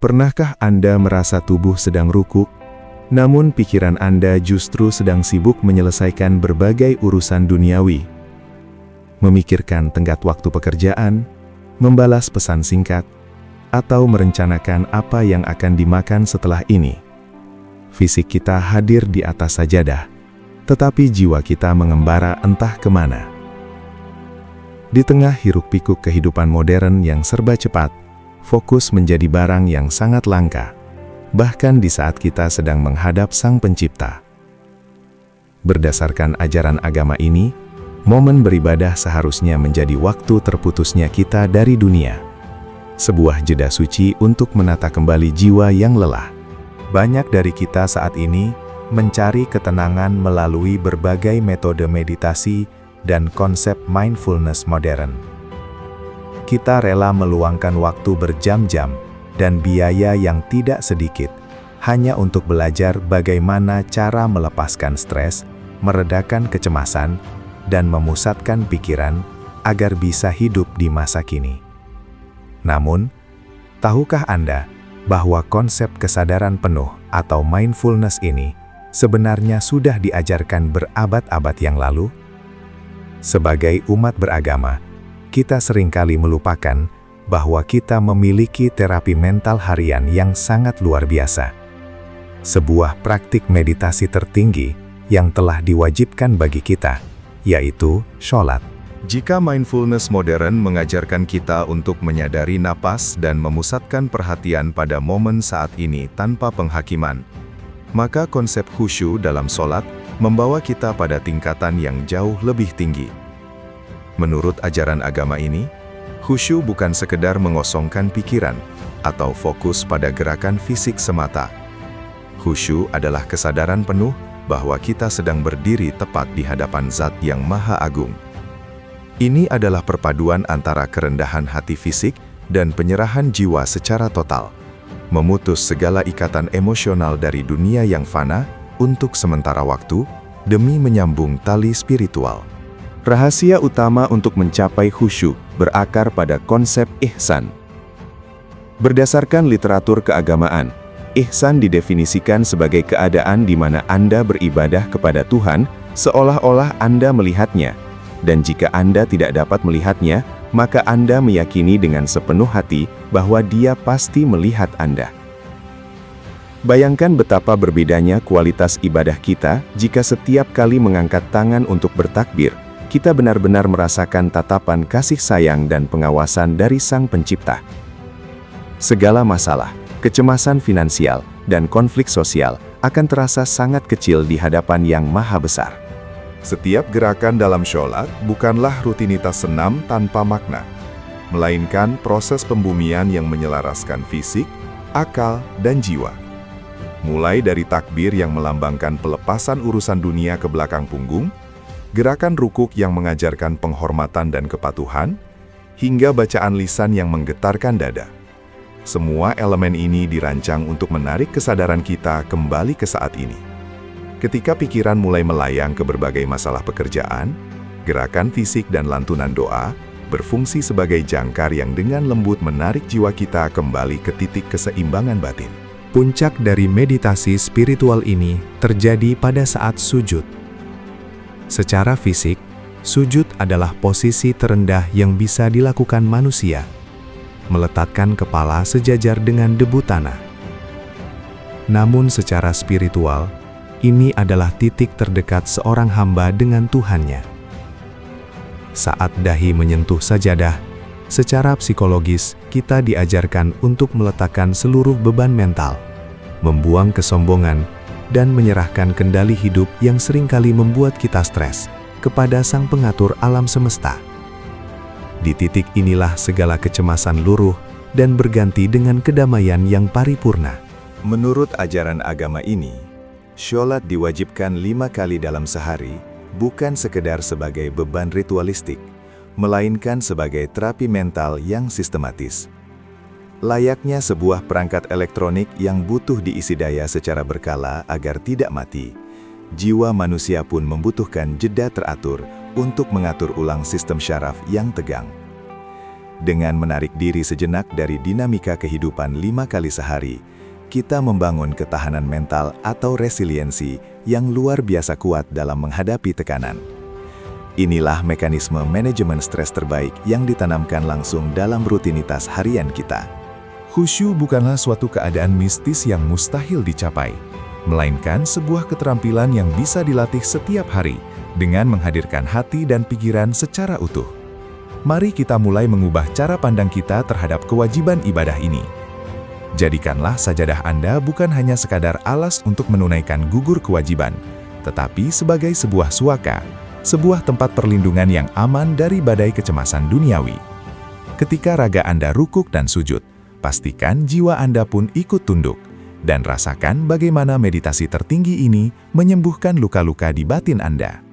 Pernahkah Anda merasa tubuh sedang rukuk, namun pikiran Anda justru sedang sibuk menyelesaikan berbagai urusan duniawi? Memikirkan tenggat waktu pekerjaan, membalas pesan singkat, atau merencanakan apa yang akan dimakan setelah ini. Fisik kita hadir di atas sajadah, tetapi jiwa kita mengembara entah kemana. Di tengah hiruk-pikuk kehidupan modern yang serba cepat, fokus menjadi barang yang sangat langka, bahkan di saat kita sedang menghadap Sang Pencipta. Berdasarkan ajaran agama ini, momen beribadah seharusnya menjadi waktu terputusnya kita dari dunia. Sebuah jeda suci untuk menata kembali jiwa yang lelah. Banyak dari kita saat ini mencari ketenangan melalui berbagai metode meditasi dan konsep mindfulness modern. Kita rela meluangkan waktu berjam-jam dan biaya yang tidak sedikit hanya untuk belajar bagaimana cara melepaskan stres, meredakan kecemasan, dan memusatkan pikiran agar bisa hidup di masa kini. Namun, tahukah Anda bahwa konsep kesadaran penuh atau mindfulness ini sebenarnya sudah diajarkan berabad-abad yang lalu? Sebagai umat beragama, kita seringkali melupakan bahwa kita memiliki terapi mental harian yang sangat luar biasa. Sebuah praktik meditasi tertinggi yang telah diwajibkan bagi kita, yaitu sholat. Jika mindfulness modern mengajarkan kita untuk menyadari napas dan memusatkan perhatian pada momen saat ini tanpa penghakiman, maka konsep khusyuk dalam sholat membawa kita pada tingkatan yang jauh lebih tinggi. Menurut ajaran agama ini, khusyuk bukan sekedar mengosongkan pikiran atau fokus pada gerakan fisik semata. Khusyuk adalah kesadaran penuh bahwa kita sedang berdiri tepat di hadapan Zat yang Maha Agung. Ini adalah perpaduan antara kerendahan hati fisik dan penyerahan jiwa secara total, memutus segala ikatan emosional dari dunia yang fana untuk sementara waktu demi menyambung tali spiritual. Rahasia utama untuk mencapai khusyuk berakar pada konsep ihsan. Berdasarkan literatur keagamaan, ihsan didefinisikan sebagai keadaan di mana Anda beribadah kepada Tuhan seolah-olah Anda melihatnya, dan jika Anda tidak dapat melihatnya, maka Anda meyakini dengan sepenuh hati bahwa Dia pasti melihat Anda. Bayangkan betapa berbedanya kualitas ibadah kita jika setiap kali mengangkat tangan untuk bertakbir, kita benar-benar merasakan tatapan kasih sayang dan pengawasan dari Sang Pencipta. Segala masalah, kecemasan finansial, dan konflik sosial akan terasa sangat kecil di hadapan Yang Maha Besar. Setiap gerakan dalam sholat bukanlah rutinitas senam tanpa makna, melainkan proses pembumian yang menyelaraskan fisik, akal, dan jiwa. Mulai dari takbir yang melambangkan pelepasan urusan dunia ke belakang punggung, gerakan rukuk yang mengajarkan penghormatan dan kepatuhan, hingga bacaan lisan yang menggetarkan dada. Semua elemen ini dirancang untuk menarik kesadaran kita kembali ke saat ini. Ketika pikiran mulai melayang ke berbagai masalah pekerjaan, gerakan fisik dan lantunan doa berfungsi sebagai jangkar yang dengan lembut menarik jiwa kita kembali ke titik keseimbangan batin. Puncak dari meditasi spiritual ini terjadi pada saat sujud. Secara fisik, sujud adalah posisi terendah yang bisa dilakukan manusia, meletakkan kepala sejajar dengan debu tanah. Namun secara spiritual, ini adalah titik terdekat seorang hamba dengan Tuhannya. Saat dahi menyentuh sajadah, secara psikologis kita diajarkan untuk meletakkan seluruh beban mental, membuang kesombongan, dan menyerahkan kendali hidup yang seringkali membuat kita stres kepada Sang Pengatur alam semesta. Di titik inilah segala kecemasan luruh dan berganti dengan kedamaian yang paripurna. Menurut ajaran agama ini, sholat diwajibkan 5 kali dalam sehari, bukan sekedar sebagai beban ritualistik, melainkan sebagai terapi mental yang sistematis. Layaknya sebuah perangkat elektronik yang butuh diisi daya secara berkala agar tidak mati, jiwa manusia pun membutuhkan jeda teratur untuk mengatur ulang sistem syaraf yang tegang. Dengan menarik diri sejenak dari dinamika kehidupan 5 kali sehari, kita membangun ketahanan mental atau resiliensi yang luar biasa kuat dalam menghadapi tekanan. Inilah mekanisme manajemen stres terbaik yang ditanamkan langsung dalam rutinitas harian kita. Khusyuk bukanlah suatu keadaan mistis yang mustahil dicapai, melainkan sebuah keterampilan yang bisa dilatih setiap hari dengan menghadirkan hati dan pikiran secara utuh. Mari kita mulai mengubah cara pandang kita terhadap kewajiban ibadah ini. Jadikanlah sajadah Anda bukan hanya sekadar alas untuk menunaikan gugur kewajiban, tetapi sebagai sebuah suaka, sebuah tempat perlindungan yang aman dari badai kecemasan duniawi. Ketika raga Anda rukuk dan sujud, pastikan jiwa Anda pun ikut tunduk, dan rasakan bagaimana meditasi tertinggi ini menyembuhkan luka-luka di batin Anda.